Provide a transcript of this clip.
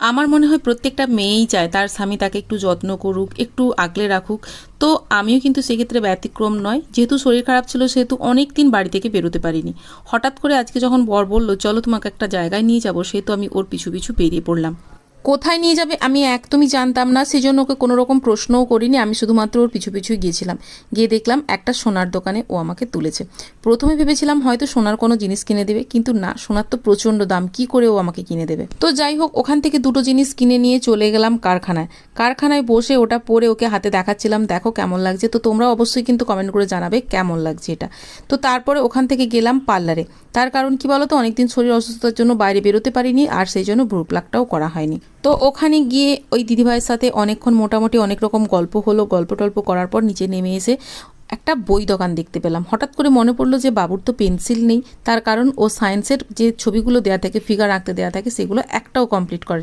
আমার মনে হয় প্রত্যেকটা মেয়েই চায় তার স্বামী তাকে একটু যত্ন করুক, একটু আগলে রাখুক। তো আমিও কিন্তু সেক্ষেত্রে ব্যতিক্রম নয়। যেহেতু শরীর খারাপ ছিল সেহেতু অনেক দিন বাড়ি থেকে বেরোতে পারিনি। হঠাৎ করে আজকে যখন বর বলল চলো তোমাকে একটা জায়গায় নিয়ে যাবো, সেহেতু আমি ওর পিছু পিছু বেরিয়ে পড়লাম। কোথায় নিয়ে যাবে আমি একদমই জানতাম না, সেজন্য ওকে কোনো রকম প্রশ্নও করিনি। আমি শুধুমাত্র ওর পিছু পিছুই গিয়েছিলাম। গিয়ে দেখলাম একটা সোনার দোকানে ও আমাকে তুলেছে। প্রথমে ভেবেছিলাম হয়তো সোনার কোনো জিনিস কিনে দেবে, কিন্তু না, সোনার তো প্রচণ্ড দাম, কি করে ও আমাকে কিনে দেবে। তো যাই হোক, ওখান থেকে দুটো জিনিস কিনে নিয়ে চলে গেলাম কারখানায়। কারখানায় বসে ওটা পরে ওকে হাতে দেখাচ্ছিলাম, দেখো কেমন লাগছে। তো তোমরা অবশ্যই কিন্তু কমেন্ট করে জানাবে কেমন লাগছে এটা। তো তারপরে ওখান থেকে গেলাম পার্লারে। তার কারণ কি বলো তো, অনেকদিন শরীর অসুস্থতার জন্য বাইরে বেরোতে পারিনি, আর সেই জন্য ভ্রু প্লাকটাও করা হয়নি। তো ওখানে গিয়ে ওই দিদিভাইয়ের সাথে অনেকক্ষণ মোটামুটি অনেক রকম গল্প হলো। গল্প টল্প করার পর নিচে নেমে এসে একটা বই দোকান দেখতে পেলাম। হঠাৎ করে মনে পড়লো যে বাবুর তো পেন্সিল নেই, তার কারণ ও সায়েন্সের যে ছবিগুলো দেওয়া থাকে, ফিগার আঁকতে দেওয়া থাকে, সেগুলো একটাও কমপ্লিট করেনি।